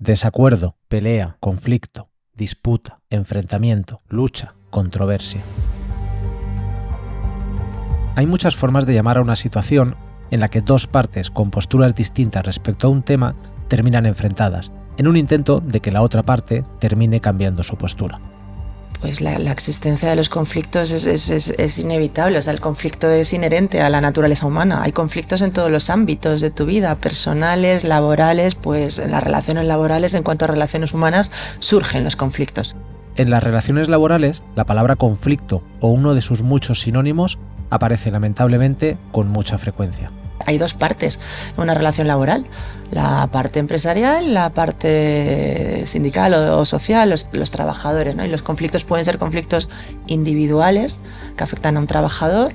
Desacuerdo, pelea, conflicto, disputa, enfrentamiento, lucha, controversia. Hay muchas formas de llamar a una situación en la que dos partes con posturas distintas respecto a un tema terminan enfrentadas, en un intento de que la otra parte termine cambiando su postura. Pues la existencia de los conflictos es inevitable, o sea, el conflicto es inherente a la naturaleza humana. Hay conflictos en todos los ámbitos de tu vida, personales, laborales, pues en las relaciones laborales, en cuanto a relaciones humanas, surgen los conflictos. En las relaciones laborales, la palabra conflicto o uno de sus muchos sinónimos aparece lamentablemente con mucha frecuencia. Hay dos partes en una relación laboral, la parte empresarial, la parte sindical o social, los trabajadores, ¿no? Y los conflictos pueden ser conflictos individuales que afectan a un trabajador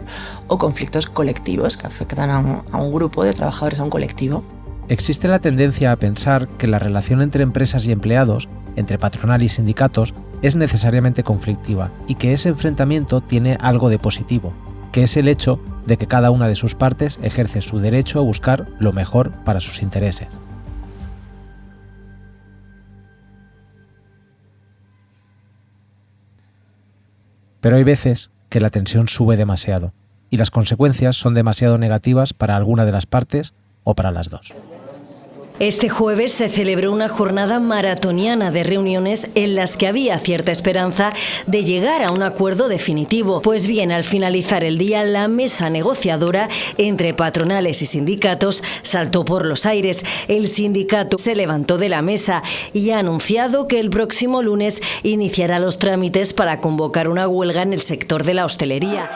o conflictos colectivos que afectan a un grupo de trabajadores, a un colectivo. Existe la tendencia a pensar que la relación entre empresas y empleados, entre patronal y sindicatos, es necesariamente conflictiva y que ese enfrentamiento tiene algo de positivo, que es el hecho de que cada una de sus partes ejerce su derecho a buscar lo mejor para sus intereses. Pero hay veces que la tensión sube demasiado y las consecuencias son demasiado negativas para alguna de las partes o para las dos. Este jueves se celebró una jornada maratoniana de reuniones en las que había cierta esperanza de llegar a un acuerdo definitivo. Pues bien, al finalizar el día, la mesa negociadora entre patronales y sindicatos saltó por los aires. El sindicato se levantó de la mesa y ha anunciado que el próximo lunes iniciará los trámites para convocar una huelga en el sector de la hostelería.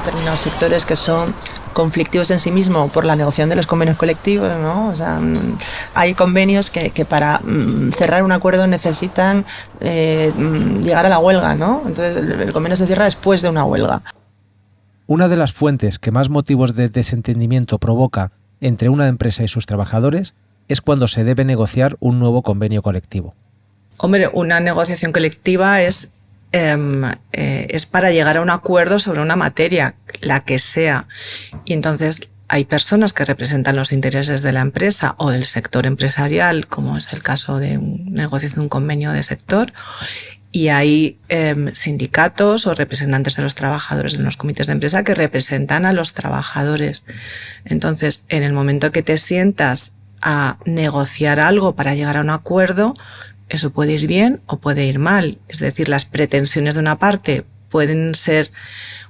Determinados sectores que son conflictivos en sí mismos por la negociación de los convenios colectivos, ¿no? O sea, hay convenios que para cerrar un acuerdo necesitan llegar a la huelga, ¿no? Entonces el convenio se cierra después de una huelga. Una de las fuentes que más motivos de desentendimiento provoca entre una empresa y sus trabajadores es cuando se debe negociar un nuevo convenio colectivo. Hombre, una negociación colectiva es para llegar a un acuerdo sobre una materia, la que sea. Y entonces hay personas que representan los intereses de la empresa o del sector empresarial, como es el caso de una negociación de un convenio de sector, y hay sindicatos o representantes de los trabajadores en los comités de empresa que representan a los trabajadores. Entonces, en el momento que te sientas a negociar algo para llegar a un acuerdo, eso puede ir bien o puede ir mal. Es decir, las pretensiones de una parte pueden ser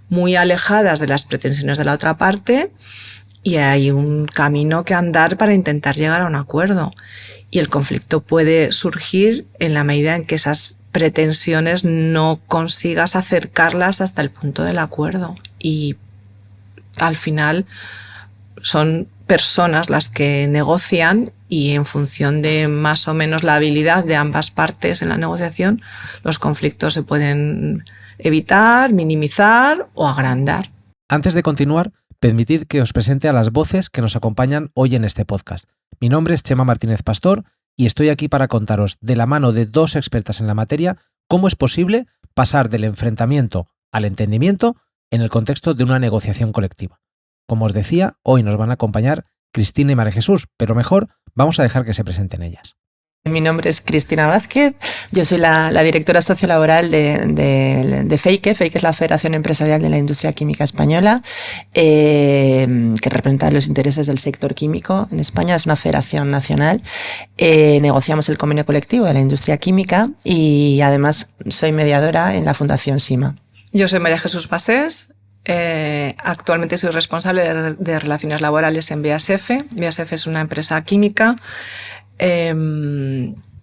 muy alejadas de las pretensiones de la otra parte y hay un camino que andar para intentar llegar a un acuerdo. Y el conflicto puede surgir en la medida en que esas pretensiones no consigas acercarlas hasta el punto del acuerdo. Y al final son personas las que negocian y en función de más o menos la habilidad de ambas partes en la negociación, los conflictos se pueden evitar, minimizar o agrandar. Antes de continuar, permitid que os presente a las voces que nos acompañan hoy en este podcast. Mi nombre es Chema Martínez Pastor y estoy aquí para contaros de la mano de dos expertas en la materia cómo es posible pasar del enfrentamiento al entendimiento en el contexto de una negociación colectiva. Como os decía, hoy nos van a acompañar Cristina y María Jesús, pero mejor vamos a dejar que se presenten ellas. Mi nombre es Cristina Vázquez, yo soy la directora sociolaboral de FEIQE. FEIQE es la Federación Empresarial de la Industria Química Española, que representa los intereses del sector químico en España, es una federación nacional. Negociamos el convenio colectivo de la industria química y además soy mediadora en la Fundación SIMA. Yo soy María Jesús Pasés. Actualmente soy responsable de relaciones laborales en BASF. BASF es una empresa química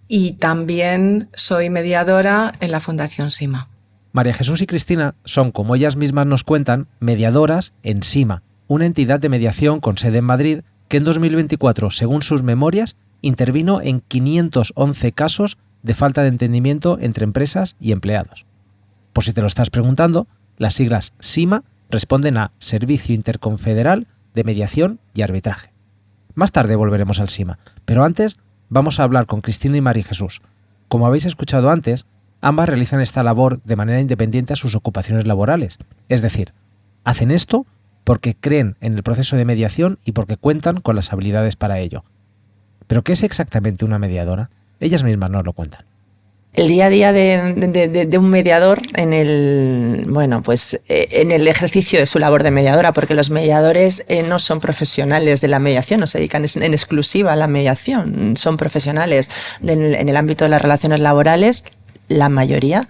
y también soy mediadora en la Fundación SIMA. María Jesús y Cristina son, como ellas mismas nos cuentan, mediadoras en SIMA, una entidad de mediación con sede en Madrid que en 2024, según sus memorias, intervino en 511 casos de falta de entendimiento entre empresas y empleados. Por si te lo estás preguntando, las siglas SIMA responden a Servicio Interconfederal de Mediación y Arbitraje. Más tarde volveremos al SIMA, pero antes vamos a hablar con Cristina y María Jesús. Como habéis escuchado antes, ambas realizan esta labor de manera independiente a sus ocupaciones laborales. Es decir, hacen esto porque creen en el proceso de mediación y porque cuentan con las habilidades para ello. ¿Pero qué es exactamente una mediadora? Ellas mismas nos lo cuentan. El día a día de un mediador en el ejercicio de su labor de mediadora, porque los mediadores no son profesionales de la mediación, no se dedican en exclusiva a la mediación, son profesionales en el ámbito de las relaciones laborales, la mayoría,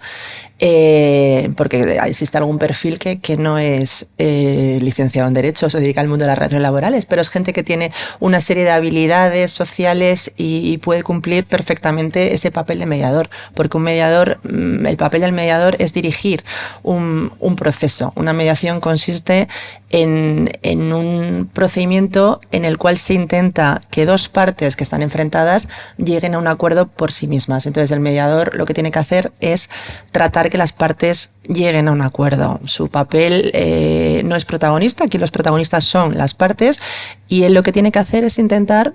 porque existe algún perfil que no es licenciado en Derecho, se dedica al mundo de las relaciones laborales, pero es gente que tiene una serie de habilidades sociales y puede cumplir perfectamente ese papel de mediador, porque un mediador, el papel del mediador es dirigir un proceso. Una mediación consiste en un procedimiento en el cual se intenta que dos partes que están enfrentadas lleguen a un acuerdo por sí mismas. Entonces el mediador lo que tiene que hacer es tratar que las partes lleguen a un acuerdo. Su papel no es protagonista, aquí los protagonistas son las partes, y él lo que tiene que hacer es intentar,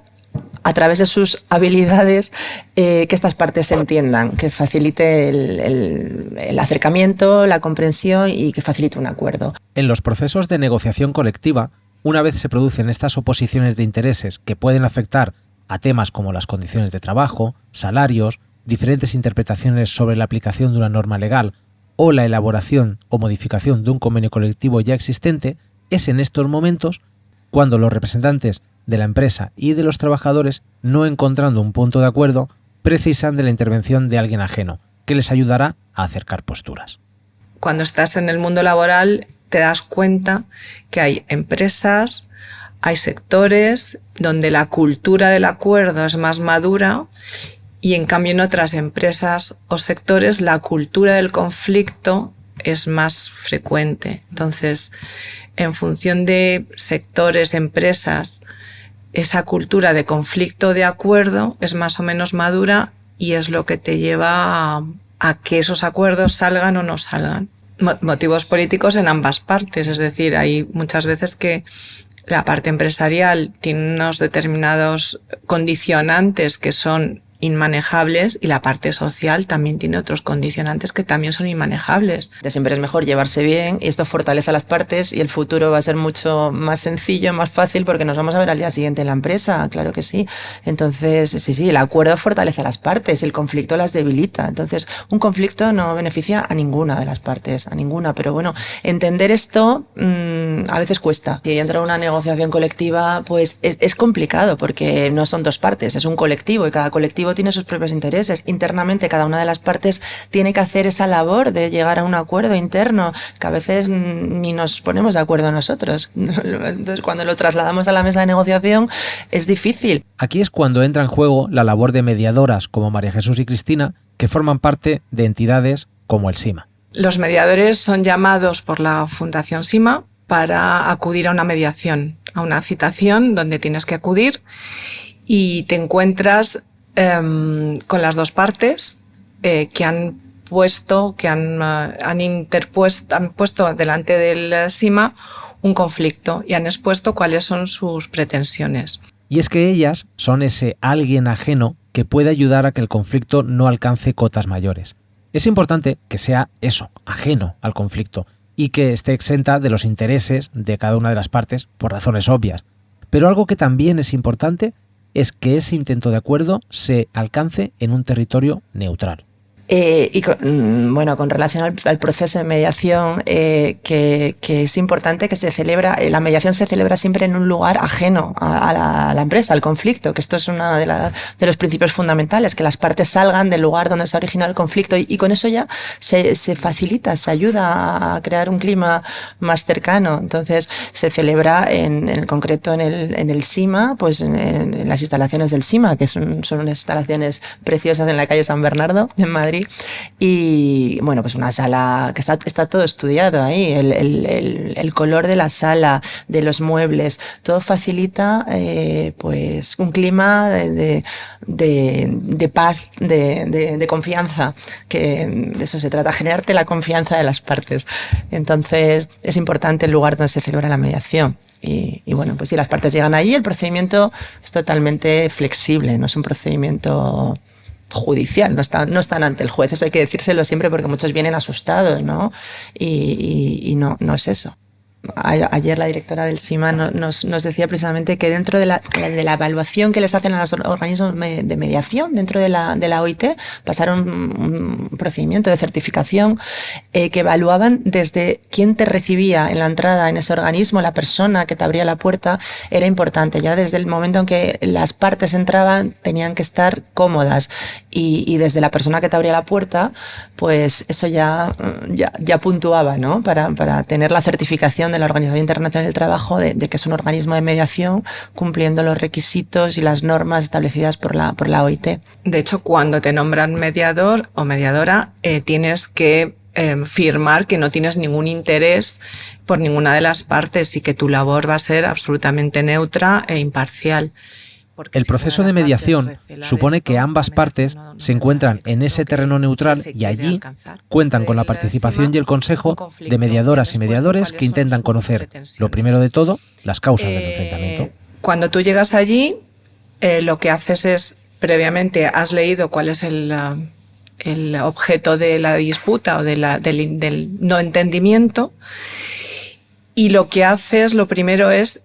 a través de sus habilidades, que estas partes se entiendan, que facilite el acercamiento, la comprensión y que facilite un acuerdo. En los procesos de negociación colectiva, una vez se producen estas oposiciones de intereses que pueden afectar a temas como las condiciones de trabajo, salarios, diferentes interpretaciones sobre la aplicación de una norma legal o la elaboración o modificación de un convenio colectivo ya existente, es en estos momentos cuando los representantes de la empresa y de los trabajadores, no encontrando un punto de acuerdo, precisan de la intervención de alguien ajeno, que les ayudará a acercar posturas. Cuando estás en el mundo laboral te das cuenta que hay empresas, hay sectores donde la cultura del acuerdo es más madura y en cambio en otras empresas o sectores la cultura del conflicto es más frecuente. Entonces, en función de sectores, empresas, esa cultura de conflicto de acuerdo es más o menos madura y es lo que te lleva a que esos acuerdos salgan o no salgan. Motivos políticos en ambas partes, es decir, hay muchas veces que la parte empresarial tiene unos determinados condicionantes que son inmanejables y la parte social también tiene otros condicionantes que también son inmanejables. Siempre es mejor llevarse bien y esto fortalece a las partes y el futuro va a ser mucho más sencillo, más fácil porque nos vamos a ver al día siguiente en la empresa, claro que sí. Entonces, sí, el acuerdo fortalece a las partes y el conflicto las debilita. Entonces, un conflicto no beneficia a ninguna de las partes, a ninguna, pero bueno, entender esto a veces cuesta. Si entra una negociación colectiva, pues es complicado porque no son dos partes, es un colectivo y cada colectivo tiene sus propios intereses. Internamente cada una de las partes tiene que hacer esa labor de llegar a un acuerdo interno, que a veces ni nos ponemos de acuerdo nosotros. Entonces cuando lo trasladamos a la mesa de negociación es difícil. Aquí es cuando entra en juego la labor de mediadoras como María Jesús y Cristina, que forman parte de entidades como el SIMA. Los mediadores son llamados por la Fundación SIMA para acudir a una mediación, a una citación donde tienes que acudir y te encuentras con las dos partes que han puesto delante del SIMA un conflicto y han expuesto cuáles son sus pretensiones. Y es que ellas son ese alguien ajeno que puede ayudar a que el conflicto no alcance cotas mayores. Es importante que sea eso, ajeno al conflicto, y que esté exenta de los intereses de cada una de las partes por razones obvias. Pero algo que también es importante es que ese intento de acuerdo se alcance en un territorio neutral. Con relación al proceso de mediación, que es importante que se celebra, la mediación se celebra siempre en un lugar ajeno a la empresa, al conflicto, que esto es uno de los principios fundamentales, que las partes salgan del lugar donde se ha originado el conflicto y con eso ya se facilita, se ayuda a crear un clima más cercano. Entonces se celebra en concreto en el SIMA, pues en las instalaciones del SIMA, que son unas instalaciones preciosas en la calle San Bernardo, en Madrid. Y bueno, pues una sala que está todo estudiado ahí, el color de la sala, de los muebles, todo facilita pues un clima de paz, de confianza, que de eso se trata, generarte la confianza de las partes. Entonces es importante el lugar donde se celebra la mediación. Y bueno, pues si las partes llegan allí, el procedimiento es totalmente flexible, no es un procedimiento judicial, no están ante el juez. Eso hay que decírselo siempre porque muchos vienen asustados, ¿no? Y no es eso. Ayer la directora del SIMA nos decía precisamente que dentro de la evaluación que les hacen a los organismos de mediación, dentro de la OIT, pasaron un procedimiento de certificación que evaluaban desde quién te recibía en la entrada en ese organismo, la persona que te abría la puerta, era importante. Ya desde el momento en que las partes entraban tenían que estar cómodas y desde la persona que te abría la puerta, pues eso ya puntuaba, ¿no? Para tener la certificación de la Organización Internacional del Trabajo de que es un organismo de mediación cumpliendo los requisitos y las normas establecidas por la OIT. De hecho, cuando te nombran mediador o mediadora, tienes que firmar que no tienes ningún interés por ninguna de las partes y que tu labor va a ser absolutamente neutra e imparcial. El proceso de mediación supone que ambas partes se encuentran en ese terreno neutral y allí cuentan con la participación y el consejo de mediadoras y mediadores que intentan conocer, lo primero de todo, las causas del enfrentamiento. Cuando tú llegas allí, lo que haces es, previamente has leído cuál es el objeto de la disputa o del no entendimiento, y lo que haces, lo primero es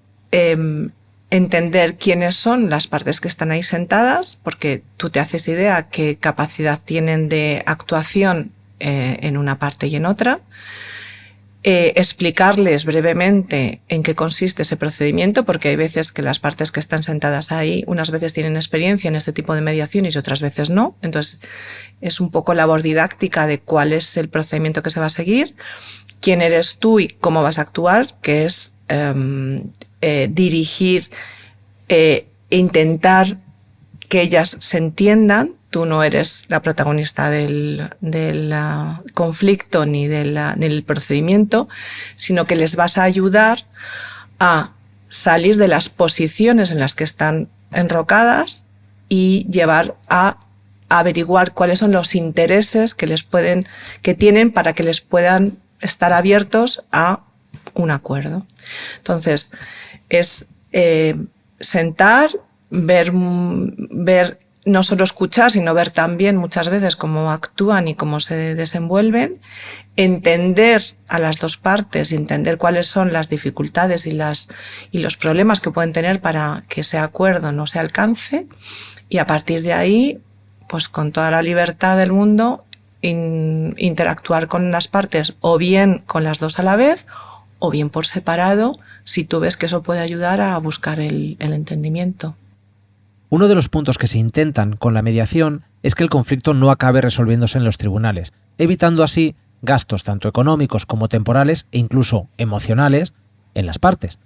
entender quiénes son las partes que están ahí sentadas, porque tú te haces idea qué capacidad tienen de actuación en una parte y en otra, explicarles brevemente en qué consiste ese procedimiento, porque hay veces que las partes que están sentadas ahí, unas veces tienen experiencia en este tipo de mediaciones y otras veces no, entonces es un poco labor didáctica de cuál es el procedimiento que se va a seguir, quién eres tú y cómo vas a actuar, que es dirigir, intentar que ellas se entiendan. Tú no eres la protagonista del conflicto ni del procedimiento, sino que les vas a ayudar a salir de las posiciones en las que están enrocadas y llevar a averiguar cuáles son los intereses que tienen para que les puedan estar abiertos a un acuerdo. Entonces, es sentar, ver, no solo escuchar, sino ver también muchas veces cómo actúan y cómo se desenvuelven, entender a las dos partes, entender cuáles son las dificultades y los problemas que pueden tener para que ese acuerdo no se alcance, y a partir de ahí, pues con toda la libertad del mundo, interactuar con las partes, o bien con las dos a la vez, o bien por separado, si tú ves que eso puede ayudar a buscar el entendimiento. Uno de los puntos que se intentan con la mediación es que el conflicto no acabe resolviéndose en los tribunales, evitando así gastos tanto económicos como temporales e incluso emocionales en las partes.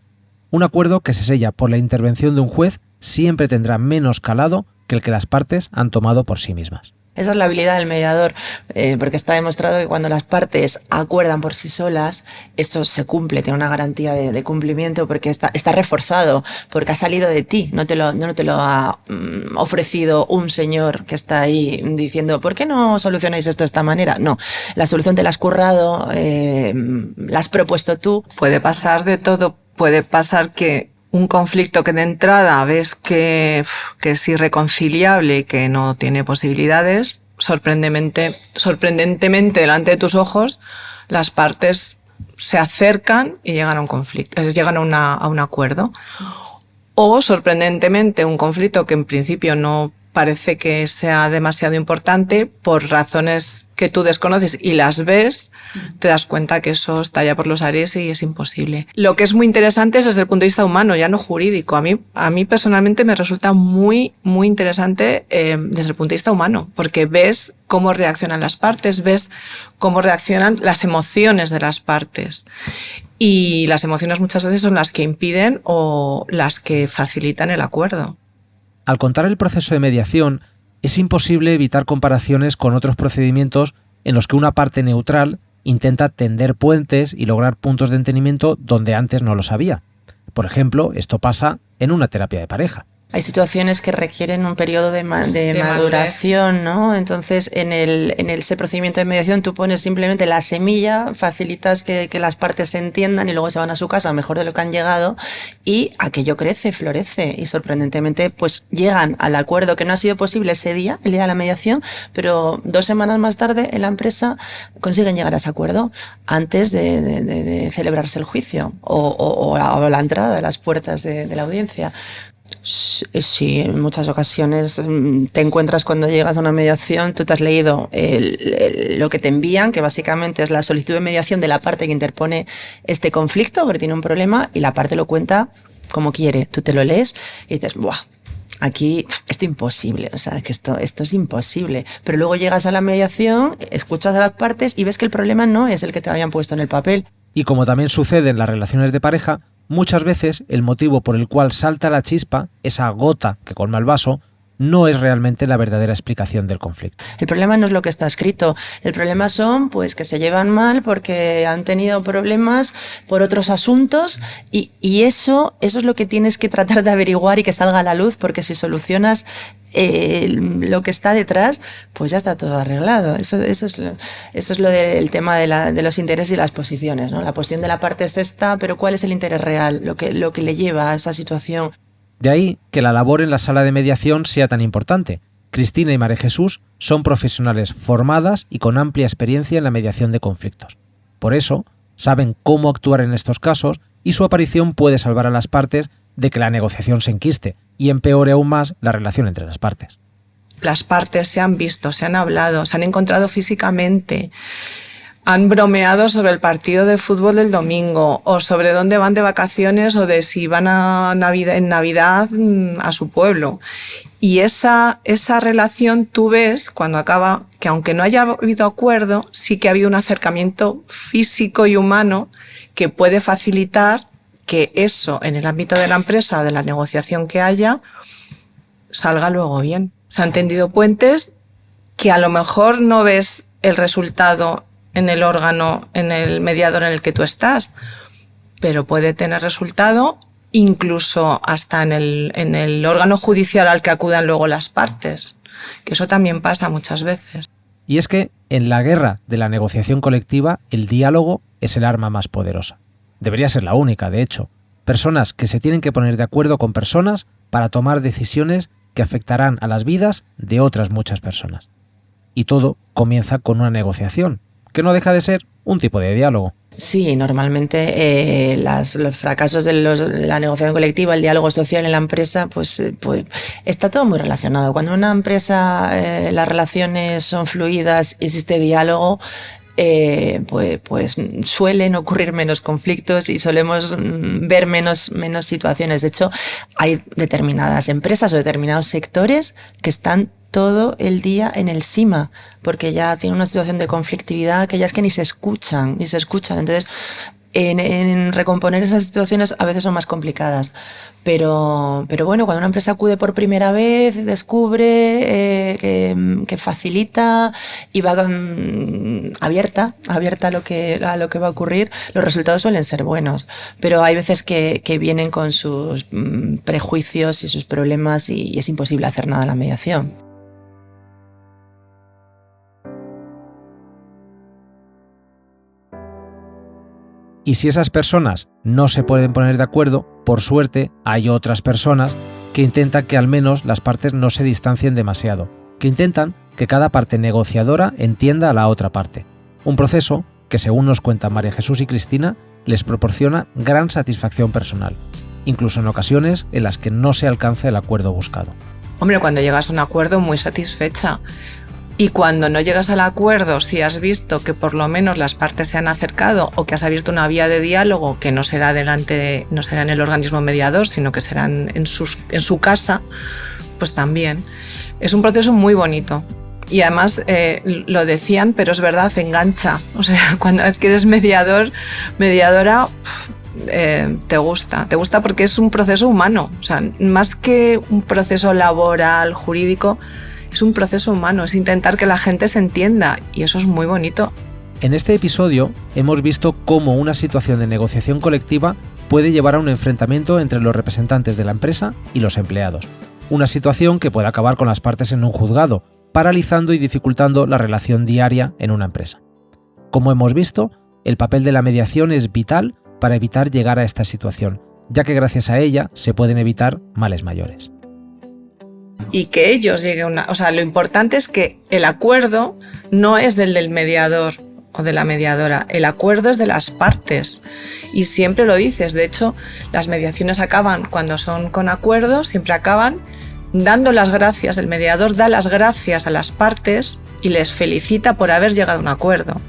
Un acuerdo que se sella por la intervención de un juez siempre tendrá menos calado que el que las partes han tomado por sí mismas. Esa es la habilidad del mediador, porque está demostrado que cuando las partes acuerdan por sí solas, esto se cumple, tiene una garantía de cumplimiento, porque está reforzado, porque ha salido de ti, no te lo ha ofrecido un señor que está ahí diciendo, ¿por qué no solucionáis esto de esta manera? No, la solución te la has currado, la has propuesto tú. Puede pasar de todo, puede pasar que un conflicto que de entrada ves que es irreconciliable y que no tiene posibilidades, sorprendentemente delante de tus ojos, las partes se acercan y llegan a un conflicto, llegan a un acuerdo. O sorprendentemente un conflicto que en principio no parece que sea demasiado importante, por razones que tú desconoces y las ves, te das cuenta que eso está ya por los aires y es imposible. Lo que es muy interesante es desde el punto de vista humano, ya no jurídico. A mí personalmente me resulta muy, muy interesante desde el punto de vista humano, porque ves cómo reaccionan las partes, ves cómo reaccionan las emociones de las partes. Y las emociones muchas veces son las que impiden o las que facilitan el acuerdo. Al contar el proceso de mediación, es imposible evitar comparaciones con otros procedimientos en los que una parte neutral intenta tender puentes y lograr puntos de entendimiento donde antes no los había. Por ejemplo, esto pasa en una terapia de pareja. Hay situaciones que requieren un periodo de maduración, ¿no? Entonces, en ese procedimiento de mediación tú pones simplemente la semilla, facilitas que las partes se entiendan y luego se van a su casa mejor de lo que han llegado, y aquello crece, florece, y sorprendentemente pues llegan al acuerdo que no ha sido posible ese día, el día de la mediación, pero 2 semanas más tarde en la empresa consiguen llegar a ese acuerdo antes de celebrarse el juicio o la entrada de las puertas de la audiencia. Sí, en muchas ocasiones te encuentras cuando llegas a una mediación, tú te has leído lo que te envían, que básicamente es la solicitud de mediación de la parte que interpone este conflicto, porque tiene un problema, y la parte lo cuenta como quiere. Tú te lo lees y dices, ¡buah! Aquí esto es imposible, o sea, que esto es imposible. Pero luego llegas a la mediación, escuchas a las partes y ves que el problema no es el que te habían puesto en el papel. Y como también sucede en las relaciones de pareja, muchas veces el motivo por el cual salta la chispa, esa gota que colma el vaso, no es realmente la verdadera explicación del conflicto. El problema no es lo que está escrito, el problema son pues que se llevan mal porque han tenido problemas por otros asuntos, y eso es lo que tienes que tratar de averiguar y que salga a la luz, porque si solucionas lo que está detrás, pues ya está todo arreglado. Eso es lo del tema de los intereses y las posiciones, ¿no? La posición de la parte es esta, pero ¿cuál es el interés real? Lo que le lleva a esa situación. De ahí que la labor en la sala de mediación sea tan importante. Cristina y María Jesús son profesionales formadas y con amplia experiencia en la mediación de conflictos. Por eso, saben cómo actuar en estos casos, y su aparición puede salvar a las partes de que la negociación se enquiste y empeore aún más la relación entre las partes. Las partes se han visto, se han hablado, se han encontrado físicamente, han bromeado sobre el partido de fútbol del domingo, o sobre dónde van de vacaciones, o de si van en Navidad a su pueblo. Y esa relación tú ves cuando acaba que, aunque no haya habido acuerdo, sí que ha habido un acercamiento físico y humano que puede facilitar que eso, en el ámbito de la empresa o de la negociación que haya, salga luego bien. Se han tendido puentes que a lo mejor no ves el resultado en el órgano, en el mediador en el que tú estás, pero puede tener resultado incluso hasta en el órgano judicial al que acudan luego las partes, que eso también pasa muchas veces. Y es que en la guerra de la negociación colectiva, el diálogo es el arma más poderosa. Debería ser la única, de hecho. Personas que se tienen que poner de acuerdo con personas para tomar decisiones que afectarán a las vidas de otras muchas personas. Y todo comienza con una negociación, que no deja de ser un tipo de diálogo. Sí, normalmente los fracasos de la negociación colectiva, el diálogo social en la empresa, pues está todo muy relacionado. Cuando en una empresa las relaciones son fluidas y existe diálogo, pues suelen ocurrir menos conflictos y solemos ver menos situaciones. De hecho, hay determinadas empresas o determinados sectores que están todo el día en el SIMA, porque ya tienen una situación de conflictividad que ya es que ni se escuchan. Entonces, en recomponer esas situaciones a veces son más complicadas. Pero bueno, cuando una empresa acude por primera vez, descubre que facilita y va abierta a lo que va a ocurrir, los resultados suelen ser buenos. Pero hay veces que vienen con sus prejuicios y sus problemas y es imposible hacer nada en la mediación. Y si esas personas no se pueden poner de acuerdo, por suerte hay otras personas que intentan que al menos las partes no se distancien demasiado, que intentan que cada parte negociadora entienda a la otra parte. Un proceso que, según nos cuentan María Jesús y Cristina, les proporciona gran satisfacción personal, incluso en ocasiones en las que no se alcanza el acuerdo buscado. Hombre, cuando llegas a un acuerdo, muy satisfecha. Y cuando no llegas al acuerdo, si has visto que por lo menos las partes se han acercado o que has abierto una vía de diálogo que no será no será en el organismo mediador, sino que será en su casa, pues también. Es un proceso muy bonito. Y además, lo decían, pero es verdad, engancha. O sea, cuando eres mediadora, te gusta porque es un proceso humano. O sea, más que un proceso laboral, jurídico, es un proceso humano, es intentar que la gente se entienda, y eso es muy bonito. En este episodio hemos visto cómo una situación de negociación colectiva puede llevar a un enfrentamiento entre los representantes de la empresa y los empleados, una situación que puede acabar con las partes en un juzgado, paralizando y dificultando la relación diaria en una empresa. Como hemos visto, el papel de la mediación es vital para evitar llegar a esta situación, ya que gracias a ella se pueden evitar males mayores. Y que ellos lleguen lo importante es que el acuerdo no es del mediador o de la mediadora, el acuerdo es de las partes y siempre lo dices. De hecho, las mediaciones acaban, cuando son con acuerdo, siempre acaban dando las gracias. El mediador da las gracias a las partes y les felicita por haber llegado a un acuerdo.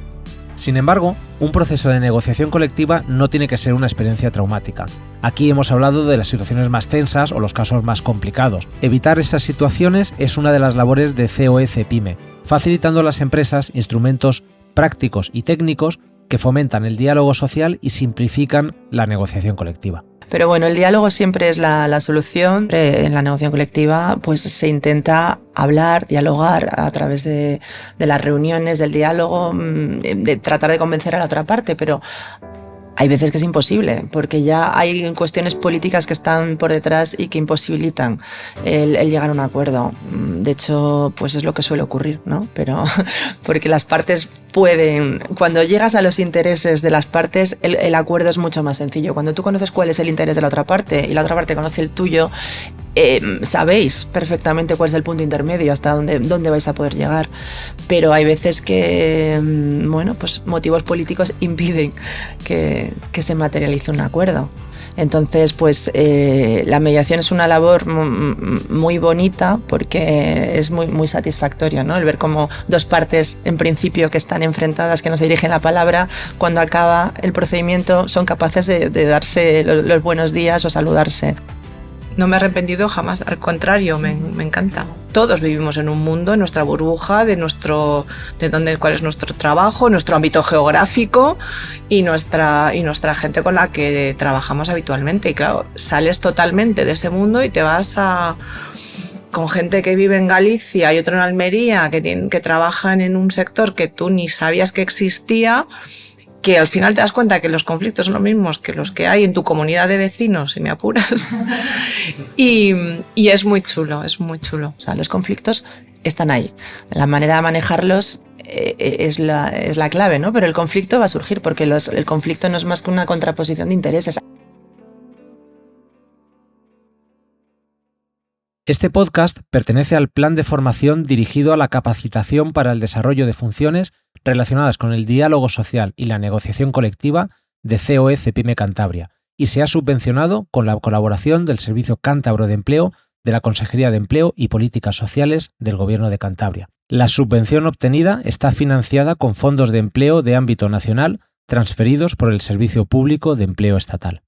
Sin embargo, un proceso de negociación colectiva no tiene que ser una experiencia traumática. Aquí hemos hablado de las situaciones más tensas o los casos más complicados. Evitar esas situaciones es una de las labores de COE-CEPIME, facilitando a las empresas instrumentos prácticos y técnicos que fomentan el diálogo social y simplifican la negociación colectiva. Pero bueno, el diálogo siempre es la solución. En la negociación colectiva pues se intenta hablar, dialogar a través de las reuniones, del diálogo, de tratar de convencer a la otra parte, pero hay veces que es imposible, porque ya hay cuestiones políticas que están por detrás y que imposibilitan el llegar a un acuerdo. De hecho, pues es lo que suele ocurrir, ¿no? Pero porque las partes pueden, cuando llegas a los intereses de las partes, el acuerdo es mucho más sencillo. Cuando tú conoces cuál es el interés de la otra parte y la otra parte conoce el tuyo, sabéis perfectamente cuál es el punto intermedio, hasta dónde vais a poder llegar. Pero hay veces que, bueno, pues motivos políticos impiden que se materialice un acuerdo. Entonces, pues la mediación es una labor muy bonita porque es muy satisfactorio, ¿no? El ver cómo dos partes, en principio, que están enfrentadas, que no se dirigen la palabra, cuando acaba el procedimiento son capaces de darse los buenos días o saludarse. No me he arrepentido jamás, al contrario, me encanta. Todos vivimos en un mundo, en nuestra burbuja, cuál es nuestro trabajo, nuestro ámbito geográfico y nuestra gente con la que trabajamos habitualmente. Y claro, sales totalmente de ese mundo y te vas con gente que vive en Galicia y otro en Almería, que trabajan en un sector que tú ni sabías que existía, que al final te das cuenta que los conflictos son los mismos que los que hay en tu comunidad de vecinos, si me apuras. Y es muy chulo, es muy chulo. O sea, los conflictos están ahí. La manera de manejarlos es la clave, ¿no? Pero el conflicto va a surgir porque el conflicto no es más que una contraposición de intereses. Este podcast pertenece al plan de formación dirigido a la capacitación para el desarrollo de funciones relacionadas con el diálogo social y la negociación colectiva de COE-CEPIME Cantabria y se ha subvencionado con la colaboración del Servicio Cántabro de Empleo de la Consejería de Empleo y Políticas Sociales del Gobierno de Cantabria. La subvención obtenida está financiada con fondos de empleo de ámbito nacional transferidos por el Servicio Público de Empleo Estatal.